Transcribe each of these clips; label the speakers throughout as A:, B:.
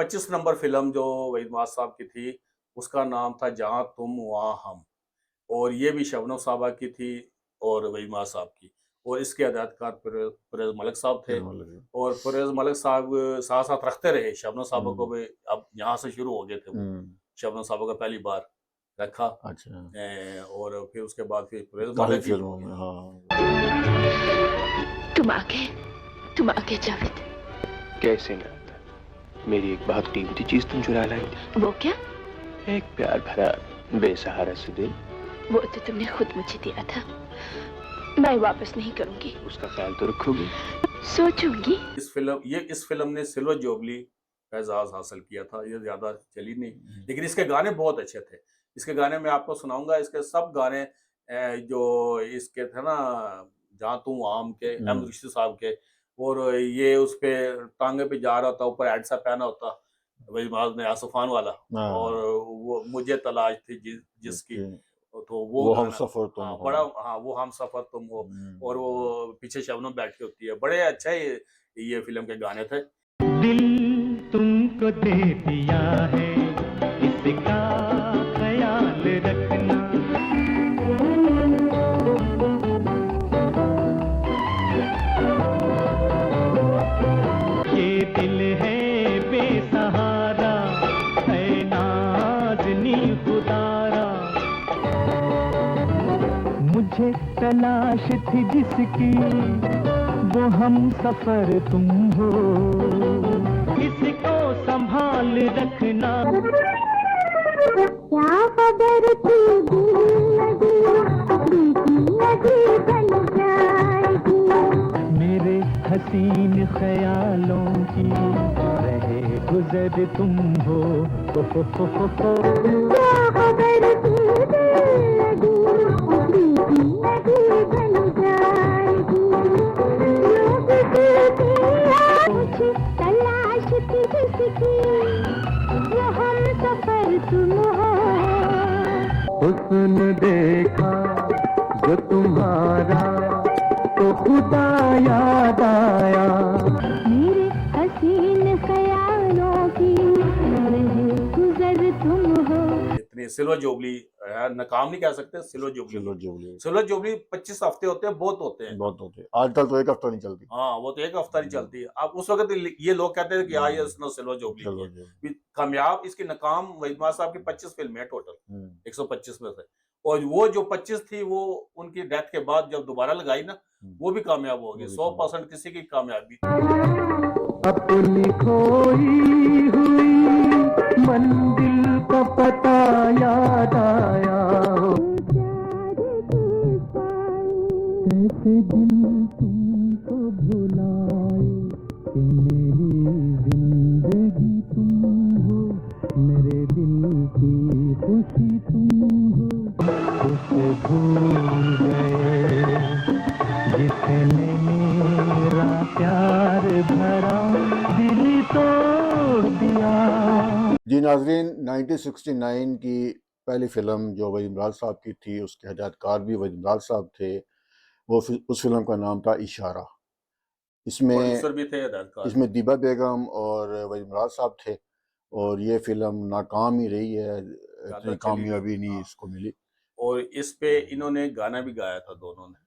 A: 25 number film जो वहीद नवाज साहब की थी, उसका नाम था जहाँ तुम वहाँ हम, और ये भी शबनम साहबा की थी और वहीद नवाज साहब की, और इसके हिदायतकार परवेज़ मलिक साहब थे। और परवेज़ मलिक साहब साथ साथ रखते रहे शबनम साहबा को भी, अब यहाँ से शुरू हो गए थे वो। शबनम साहबा को पहली बार रखा।
B: अच्छा।
A: और फिर उसके बाद फिर परवेज़
B: काफी
A: मलिक
B: फिल्मों में, हाँ।
C: तुम आ गए जावेद।
D: कैसे ना आता? मेरी एक बहुत कीमती चीज तुम चुरा लाई थी।
C: वो क्या?
D: एक प्यार भरा बेसहारा सा दिल।
C: वो तो तुमने खुद मुझे दिया था, मैं वापस नहीं करूंगी।
D: उसका ख्याल तो रखोगी?
C: सोचूंगी।
A: इस फिल्म ने सिल्वर जुबली का एजाज हासिल किया था। ये ज्यादा चली नहीं, लेकिन इसके गाने बहुत अच्छे थे। इसके गाने मैं आपको सुनाऊंगा। इसके सब गाने जो इसके थे ना, जहाँ तुम आम के, अहमद रशीद साहब के, और ये उस पे टांगे पे जा रहा था, ऊपर हेड सा पहना होता वही माज ने आसफान वाला, और वो मुझे तलाश थी जिसकी, तो वो
B: हम
A: गाना,
B: सफर तुम
A: हाँ
B: हो।
A: बड़ा, हाँ वो हम सफर तुम हो, और वो पीछे शबनम बैठी होती है। बड़े अच्छा ये फिल्म के गाने थे।
E: दिल तुमको दे दिया है, इसका ख्याल रखना। ये दिल है बेसहारा, है नाज़नी खुदारा। मुझे तलाश थी जिसकी, वो हम सफर तुम हो, इसको संभाल रखना।
F: क्या खबर थी नदी बन जाएगी,
E: मेरे हसीन ख्यालों की रहे गुजर तुम हो।
F: क्या खबर थी नदी बन जाएगी, मुझे तलाश थी जिसकी, वो हम सफर तुम हो।
E: हुस्न देखा जो तुम्हारा, तो खुदा याद आया।
F: मेरे हसीन ख्यालों की रहे गुजर तुम हो।
A: इतनी सिल्वर जुबली, नाकाम नहीं कह सकते, सिल्वर जुबली 25 हफ्ते होते हैं, बहुत होते हैं।
B: आजकल तो एक हफ्ता नहीं चलती।
A: हाँ, वो तो एक हफ्ता नहीं चलती। अब उस वक्त ये लोग कहते थे कि हाँ ये सिल्वर जुबली कामयाब। इसकी नाकाम वहीद नवाज साहब की 25 फिल्में टोटल 125 में से, और वो जो 25 थी वो उनकी डेथ के बाद जब दोबारा लगाई ना, वो भी कामयाब हो गई। 100% किसी की कामयाबी।
E: अपनी खोई हुई मंजिल का पता याद आया हो। कैसे दिल तुमको भुलाए, कि मेरी जिंदगी तुम हो, मेरे दिल की खुशी तुम हो। उसे भूल गए जिसने मेरा प्यार भरा दिल तोड़ दिया।
B: जी नाजरीन, 1969 की पहली फिल्म जो वहीद नवाज साहब की थी, उसके हिदायतकार भी वहीद नवाज साहब थे। उस फिल्म का नाम था इशारा। इसमें दीबा बेगम और वहीद नवाज साहब थे, और ये फिल्म नाकाम ही रही है, इतनी कामयाबी नहीं इसको मिली।
A: और इस पे इन्होंने गाना भी गाया था दोनों ने,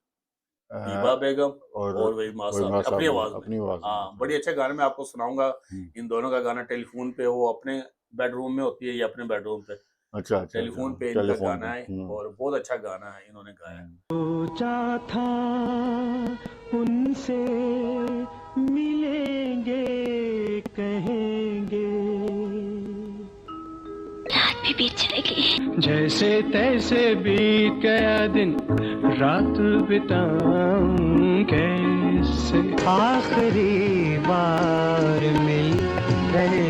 A: दीबा बेगम और वहीद नवाज साहब, अपनी आवाज में। हाँ, बड़ी अच्छा गाना मैं आपको सुनाऊंगा। इन दोनों का गाना टेलीफोन पे, वो अपने बेडरूम में होती है, ये अपने बेडरूम पे,
B: अच्छा,
A: टेलीफोन पे इनका गाना है, और बहुत अच्छा गाना है इन्होंने गाया।
E: सोचा था उनसे मिलेंगे, कहेंगे,
C: रात भी बीत चलेगी।
D: जैसे तैसे बीत गया दिन, रात बिताऊं कैसे।
E: आखिरी बार मिल रहे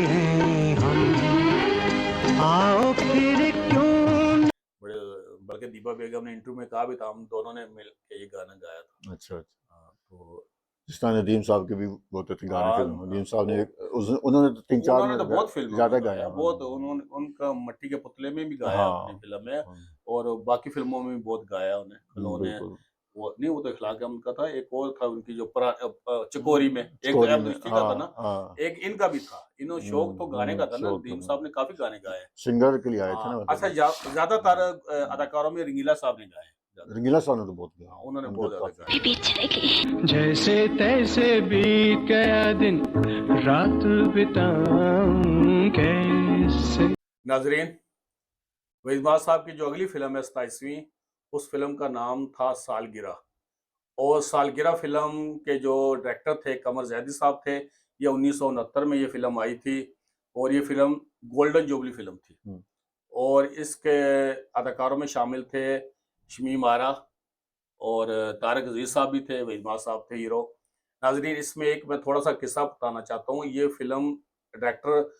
E: हैं हम, आओ फिर क्यों।
A: बल्कि दीबा बेगम ने इंटरव्यू में कहा भी था, हम दोनों ने मिल के ये गाना गाया था।
B: अच्छा।
A: तो
B: जिस तरह नदीम साहब के भी बहुत अच्छे गाने थे। नदीम साहब ने उन्होंने तो 3-4 में
A: तो बहुत फिल्म
B: ज्यादा गाया,
A: बहुत। उन्होंने उनका मट्टी के पुतले में भी गाया अपनी फिल्म में, और बाकी फिल्मों में भी बहुत गाया उन्हें, खिलौने, वो नहीं, वो तो इखलाक अमन का था, एक और था उनकी जो चकोरी में एक
B: स्टोरी
A: एम
B: में
A: दृष्टि का था ना,
B: हाँ
A: एक इनका भी था। इन्हों शौक तो गाने का था ना,
B: शौक
A: नदीम
B: था।
A: साहब ने काफी गाने गाए हैं।
B: सिंगर के लिए आए थे ना
A: हाँ,
B: मतलब।
A: अच्छा ज्यादातर अदाकारों में रंगीला साहब ने गाए हैं ज्यादा।
B: रंगीला साहब ने तो बहुत
A: हाँ,
B: किया,
A: उन्होंने
B: उनके
A: बहुत ज्यादा
B: काफी।
A: गाए।
C: मैं बीच चलेगी।
E: जैसे तैसे बीत गया दिन, रात बिताऊं कैसे।
A: नाजरीन, वहीद साहब की जो अगली फिल्म है 27वीं, उस फिल्म का नाम था सालगिरह। और सालगिरह फिल्म के जो डायरेक्टर थे कमर जैदी साहब थे। ये 1969 में ये फिल्म आई थी और ये फिल्म गोल्डन जुबली फिल्म थी।
B: हम्म,
A: और इसके अदाकारों में शामिल थे शमीम आरा और तारक अजीज साहब भी थे, वहीद साहब थे हीरो। नाजरीन, इसमें एक मैं थोड़ा सा किस्सा बताना चाहता हूँ। ये फिल्म डायरेक्टर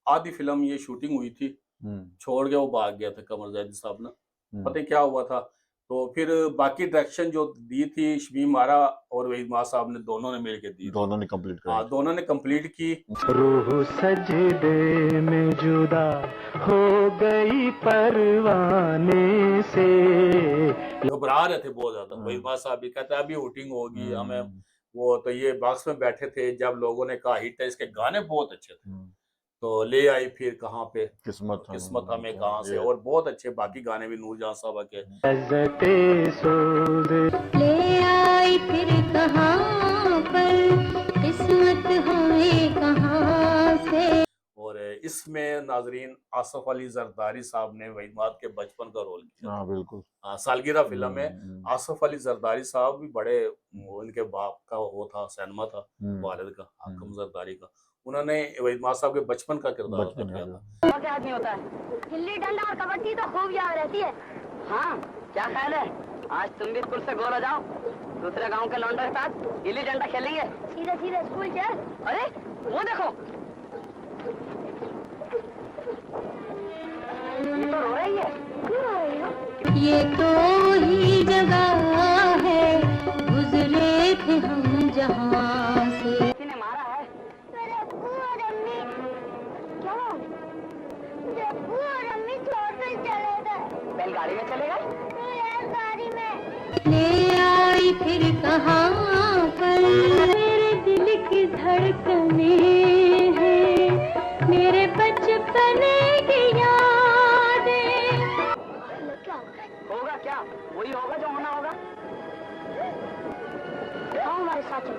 A: आधी फिल्म ये शूटिंग हुई थी,
B: हम्म,
A: छोड़ के वो भाग गया था कमर जैदी साहब ना,
B: हम्म।
A: पता नहीं क्या हुआ था। तो फिर बाकी डायरेक्शन जो दी थी शमीम आरा और वहीद साहब ने, दोनों ने मिलकर दी थी।
B: दोनों ने कंप्लीट
A: हाँ,
B: करी।
A: दोनों ने कंप्लीट की।
E: रूह सजदे में जुदा हो गई परवाने से।
A: घबरा रहे थे बहुत ज्यादा।
B: हाँ।
A: वहीद साहब भी कहते अभी शूटिंग होगी हमें,
B: हम्म,
A: वो तो ये बॉक्स में बैठे थे। जब लोगों ने कहा हिट है, इसके गाने बहुत अच्छे थे,
B: हम्म।
A: तो ले आई फिर कहाँ पे
B: किस्मत
A: किस्मत हमें
B: तो
A: कहाँ से,
B: ये
A: और बहुत अच्छे बाकी गाने भी नूरजहां साहबा के।
E: लज़्ज़ते सोज़
F: ले आई फिर कहाँ पर, किस्मत हमें कहाँ से।
A: और इसमें नाजरीन आसफ अली जरदारी साहब ने वहीद के बचपन का रोल किया था।
B: हाँ बिल्कुल।
A: सालगिरह फिल्म में
B: हम्म,
A: आसफ अली जरदारी साहब भी बड़े, उनके बाप का वो था सैनमा था,
B: हम्म,
A: वालिद का, हाकम जरदारी का। उन्होंने वहीद साहब के बचपन का किरदार अदा
B: बचपन
A: किया
B: है
A: था।
F: और क्या आदमी होता है, गिल्ली डंडा और कबड्डी तो खूब याद रहती है। हाँ, क्या ख्याल है, आज तुम भी स्कूल से गोल हो जाओ, दूसरे गांव के लौंडों के साथ गिल्ली डंडा खेलेंगे। सीधे सीधे स्कूल चल। अरे वो देखो, ये तो रो रही है। क्यों रो रही हो? ये तो वही जगह है, गुजरे थे हम जहाँ से। किसी ने मारा है? मेरे अब्बू और अम्मी। क्या? मेरे अब्बू और अम्मी छोड़ कर चले गए। बैलगाड़ी में चले गए? बैलगाड़ी में। ले आई फिर कहाँ पर, मेरे दिल की धड़कने हैं, मेरे बचपन की यादें। होगा क्या? वही होगा जो होना होगा। आओ हमारे साथ चलो,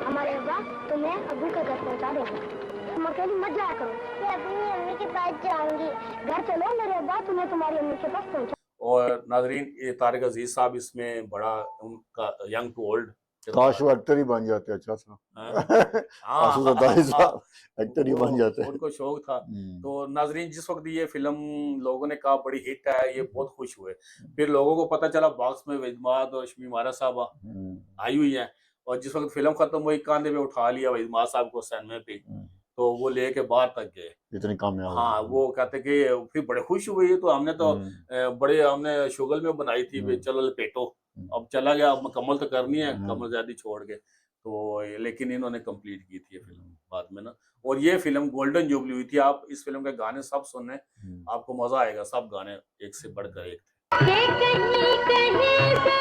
F: हमारे अब्बा तुम्हें अब्बू के घर पहुंचा देंगे। तुम अकेली मत जाया करो। मैं अपनी अम्मी के पास जाऊंगी। घर चलो, मेरे अब्बा तुम्हें तुम्हारी अम्मी के पास पहुंचा।
A: और नाजरीन, ये तारिक अजीज साहब इसमें बड़ा उनका यंग टू ओल्ड
B: काश वो एक्टर ही बन जाते अच्छा सा। आसफ जरदारी साहब एक्टर ही बन जाते।
A: उनको शौक था। तो नाजरीन, जिस वक्त ये फिल्म लोगों ने कहा बड़ी हिट है, ये बहुत खुश हुए। फिर लोगों को पता चला बॉक्स में वहीद और शमीम आरा साहबा आई हुई है, और जिस वक्त फिल्म खत्म हुई कांधे पे उठा लिया वहीद साहब को सैनमे पे, तो वो लेके बाहर तक गए।
B: इतनी कामयाब।
A: हाँ, वो कहते कि फिर बड़े खुश हुए। ये तो हमने तो बड़े हमने शुगल में बनाई थी, भी चलो लपेटो, अब चला गया, अब मुकम्मल तो करनी है कमर ज़्यादा छोड़ के। तो लेकिन इन्होंने कंप्लीट की थी ये फिल्म बाद में ना। और ये फिल्म गोल्डन जुबली हुई थी। आप इस फिल्म के गाने सब सुनने, आपको मजा आएगा। सब गाने एक से बढ़कर एक थे।
F: कहीं कहीं से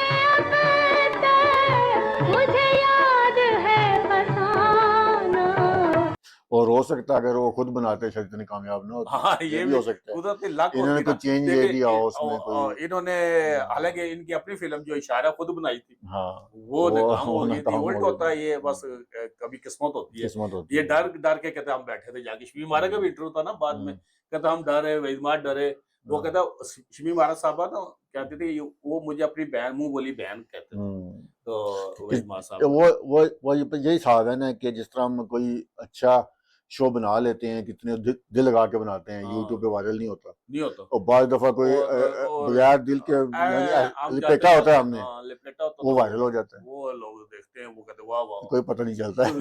F: मुझे याद है फसाना।
B: और हो सकता है अगर वो खुद बनाते शायद इतनी कामयाब ना होती।
A: हाँ, ये
B: भी
A: भी
B: हो सकता है।
A: कुदरती लक
B: इन्होंने
A: होती
B: कोई
A: ना।
B: चेंज ले
A: देखिए,
B: लिया हो उसमें कोई।
A: इन्होंने हालांकि इनकी अपनी फिल्म जो इशारा खुद बनाई थी,
B: हाँ,
A: वो नाकाम हो गई थी।
B: नाकाम
A: उल्ट
B: हो
A: होता है
B: गई।
A: ये, बस कभी किस्मत होती है।
B: किस्मत होती
A: ये
B: है।
A: डर डर के कहते हम बैठे थे जाके। शमीम आरा का भी इंटरव्यू था ना बाद में, कहता हम डरे, वहीद डरे। वो कहता शमीम आरा साहबा ना कहते थे वो मुझे अपनी बहन, मुंह बोली बहन कहते थे। तो वहीद साहब
B: वो यही साहब है ना कि जिस तरह हम कोई अच्छा शो बना लेते हैं, कितने दिल लगा के बनाते हैं, यूट्यूब पे वायरल नहीं होता।
A: नहीं होता।
B: और बार दफा कोई
A: और
B: बगैर दिल के
A: हम
B: लिपेटा होता है हमने,
A: हाँ, लिपेटा होता
B: वो
A: तो
B: वायरल हो जाता है,
A: वो लोग देखते हैं, वो कहते वाह वाह।
B: कोई पता नहीं चलता है।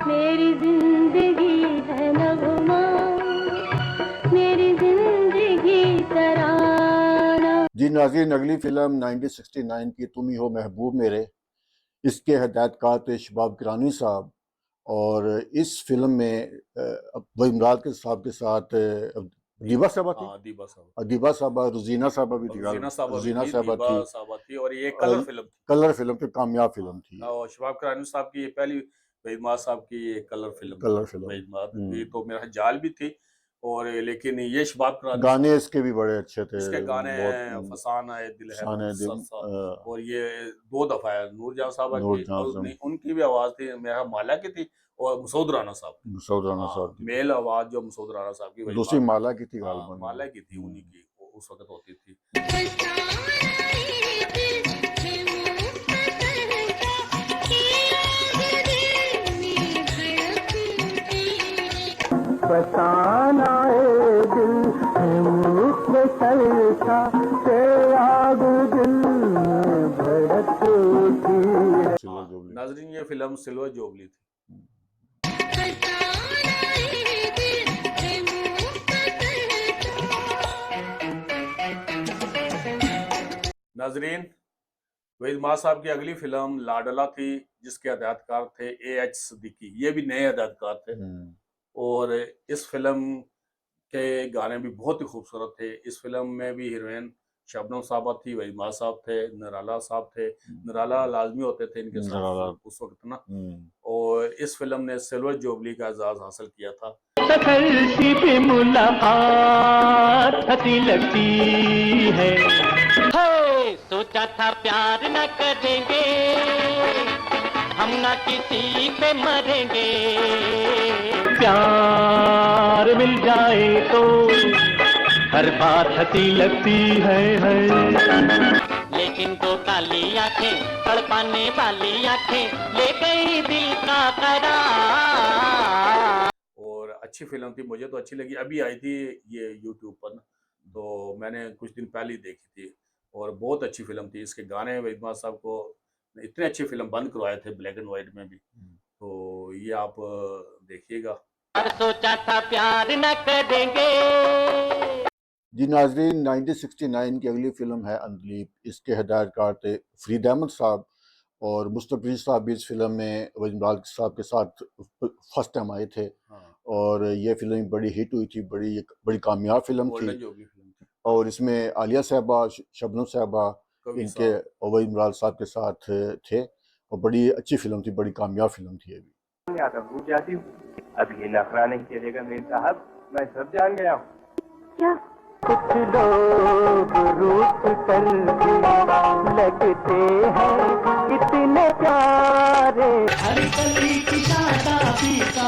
F: मेरी जिंदगी है नगमा, मेरी जिंदगी तराना।
B: जी नाज़रीन, अगली फिल्म 1969 की तुम ही हो महबूब मेरे, इसके हदायतकार थे शबाब किरानी साहब। और इस फिल्म में वहीद के साहब के साथ दीबा साहबा थी,
A: हाँ दीबा साहब,
B: दीबा साहबा, रुजीना साहबा भी थी,
A: रुजीना साहबा भी
B: रुजीना
A: थी,
B: साहबा
A: दीबा
B: थी,
A: साहबा थी, और ये कलर फिल्म थी।
B: कलर फिल्म थी, कामयाब फिल्म थी,
A: और शबाब करानी साहब की ये पहली, वहीद माद साहब की ये colour film,
B: colour film.
A: Waheed माद ये तो मेरा जाल भी थी, और लेकिन ये शबाब करानी
B: गाने इसके भी बड़े अच्छे थे,
A: इसके गाने
B: बहुत
A: फसाना है दिल है
B: शान दिल,
A: मुख्तसर, और ये 2 दफा है नूरजहां साहबा की,
B: नूरजहां
A: और
B: साहब,
A: उनकी भी आवाज थी, मेरा माला की थी, और मसूद राना साहब की।
B: मसूद राना
A: हाँ,
B: साहब की,
A: मेल आवाज जो मसूद राना साहब की, वही
B: दूसरी
A: बात-
B: माला की थी,
A: हाँ,
B: गालबन
A: माला की थी, उन्हीं की उस वक्त होती थी।
E: फसाना ए दिल है मुख्तसर था, से आग दिल में भड़कती है।
B: Silver jubilee.
A: नाजरीन ये फिल्म सिल्वर जुबली थी। नाजरीन वहीद माद साहब की अगली फिल्म लाडला थी, जिसके हदायतकार थे A.H. सिद्दीकी, ये भी नए हदायतकार थे, और इस फिल्म के गाने भी बहुत ही खूबसूरत थे। इस फिल्म में भी हीरोइन शबनम साहबा थी, वहीद माद साहब थे, निराला साहब थे, निराला लाजमी होते थे इनके
B: निराला।
A: साथ उस वक्त ना, और इस फिल्म ने सिल्वर जुबली का एजाज हासिल किया था।
E: सफर सी भी मुलाकात हंसी लगती है, सोचा था प्यार न करेंगे, हम न किसी पे मरेंगे, प्यार मिल जाए तो हर बात हंसी लगती है। लेकिन दो काली आंखें, तड़पाने वाली आंखें, ले गई दिल का करार।
A: और अच्छी फिल्म थी, मुझे तो अच्छी लगी, अभी आई थी ये यूट्यूब पर ना, तो मैंने कुछ दिन पहले ही देखी थी, और बहुत अच्छी फिल्म थी। इसके गाने वहीद माद साहब को इतने अच्छी फिल्म बंद करवाए थे ब्लैक एंड व्हाइट में भी, तो ये आप देखिएगा।
E: सोचा था प्यार न करेंगे।
B: जी नाजरीन, 1969 की अगली फिल्म है अंधलीप। इसके हिदायतकार थे फरीद अहमद साहब, और मुस्तफा साहब भी इस फिल्म में वहीद इमरान साहब के साथ फर्स्ट टाइम आए थे, और ये फिल्म बड़ी हिट हुई थी, बड़ी कामयाब फिल्म थी,
A: गोल्डन जुबली फिल्म थी,
B: और इसमें आलिया साहबा, शबनम साहबा
A: कवि
B: इनके
A: साहब।
B: और वहीद इमरान साहब के साथ थे, और बड़ी अच्छी फिल्म थी, बड़ी कामयाब फिल्म थी। अभी
D: आता भूल जाती हूँ, अब ये नखरा नहीं चलेगा मेरे साहब, मैं सब जान गया हूँ।
C: क्या?
E: कुछ लोग रूठ कर भी लगते हैं कितने प्यारे, हर गली की दादा पीता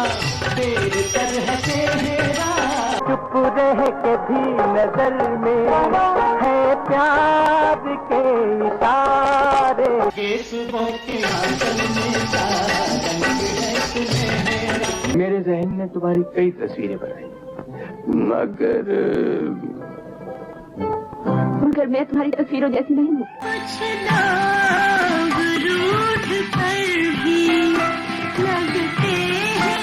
E: तेरे तरह से मेरा, चुप रह के भी नजर में है प्यार के इशारे, के सुबह के आंचल में सारंग है सुनहरा। मेरे जहन ने तुम्हारी कई तस्वीरें बनाई,
C: मगर मैं तुम्हारी तस्वीरों जैसी नहीं हूँ।
F: कुछ लोग रूठ कर भी लगते हैं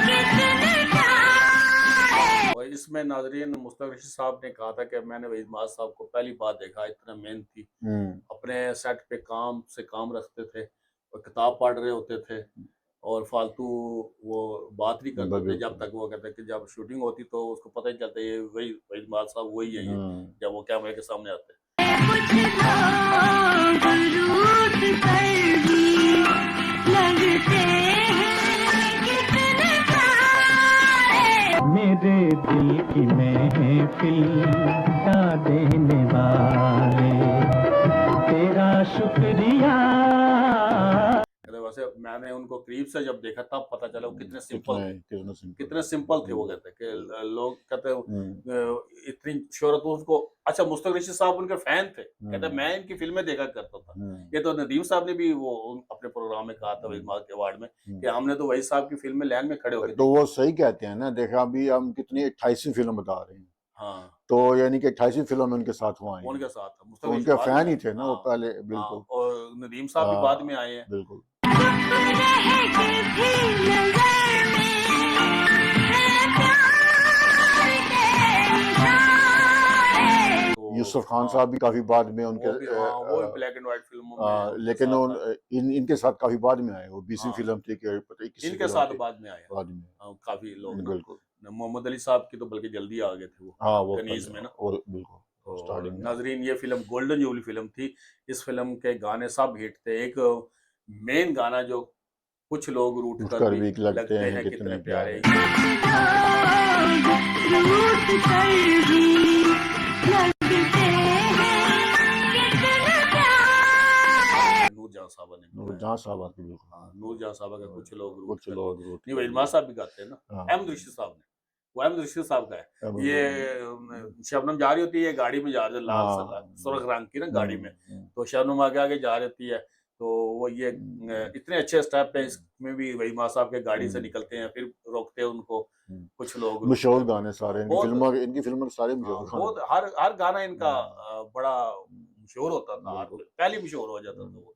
F: कितने प्यारे।
A: और इसमें नाजरीन मुस्तफा साहब ने कहा था कि मैंने वहीद माद साहब को पहली बार देखा, इतना मेहनती, अपने सेट पे काम से काम रखते थे, और किताब पढ़ रहे होते थे, और फालतू वो बात नहीं करते थे, जब तक वो कहते कि जब शूटिंग होती तो उसको पता ही चलता ये वही वहीद माद साहब वही है, ये जब वो कैमरे के सामने आते।
F: कुछ लोग रूठ कर भी लगते हैं कितने प्यारे।
E: मेरे दिल की महफिल का देने वाले तेरा शुक्रिया।
A: वैसे मैंने उनको करीब से जब देखा तब पता चला वो कितने सिंपल थे, कितने सिंपल थे। वो कहते कि लोग कहते इतनी शोहरत उनको, अच्छा मुस्तफा रशीद साहब उनके फैन थे, कहते मैं इनकी फिल्में देखा करता था। ये तो नदीम साहब ने भी वो अपने प्रोग्राम में कहा था वहीद माद के अवार्ड में कि हमने तो वहीद साहब की फिल्में लाइन में खड़े होकर,
B: तो वो सही कहते हैं ना, देखा अभी हम कितनी 28वीं फिल्म बता रहे हैं,
A: हाँ,
B: तो यानी कि 28वीं फिल्म में उनके साथ हुआ है,
A: उनके साथ
B: तो उनके फैन ही थे ना वो पहले,
A: हाँ,
B: बिल्कुल।
A: और नदीम साहब भी बाद में आए हैं,
B: बिल्कुल। यूसुफ खान साहब भी काफी बाद में उनके,
A: वो ब्लैक एंड व्हाइट फिल्मों में,
B: लेकिन इनके साथ काफी बाद में आए, वो 20वीं फिल्म थी कि पता नहीं किसी
A: इनके साथ बाद में आए,
B: बाद में,
A: काफी लोग,
B: बिल्कुल।
A: मोहम्मद अली साहब की तो बल्कि जल्दी आ गए थे वो
B: हाँ वो
A: कनीज में ना।
B: और बिल्कुल
A: तो
B: स्टार्टिंग में।
A: नाजरीन, ये फिल्म गोल्डन जुबली फिल्म थी। इस फिल्म के गाने सब हिट थे। एक मेन गाना जो कुछ लोग रूठ
B: उठकर
A: कर
B: भी
A: भी
B: लगते हैं
A: हैं
B: कितने
A: कितने
B: प्यारे।
A: नूरजहां साहबा ने
B: वो
A: गाया।
B: जहाँ साहब आती बिल्कुल।
A: हाँ, नूरजहां साहबा का कुछ लोग रूठ
B: कुछ
A: कर
B: लोग
A: भी।
B: रूठ
A: नहीं,
B: कर
A: वहीद साहब भी गाते हैं ना।
B: हाँ।
A: अहमद रशीद साहब ने, वो अहमद रशीद साहब का है।
B: अब
A: ये शबनम जा रही होती है, गाड़ी में जा रही है लाल
B: हाँ।
A: सुर्ख रंग की ना गाड़ी में,
B: हम्म।
A: तो शबनम आगे आगे जा रहती है। तो वो ये इतने अच्छे स्टेप हैं इसमें भी, वही माँ साहब के गाड़ी से निकलते हैं, फिर रोकते हैं उनको कुछ लोग।
B: मशहूर गाने सारे
A: बहुत
B: इनकी फिल्मों के सारे
A: हाँ,
B: मशहूर
A: बहुत
B: गाने।
A: हर गाना इनका बड़ा मशहूर होता था,
B: बिल्कुल।
A: पहले मशहूर हो जाता था वो।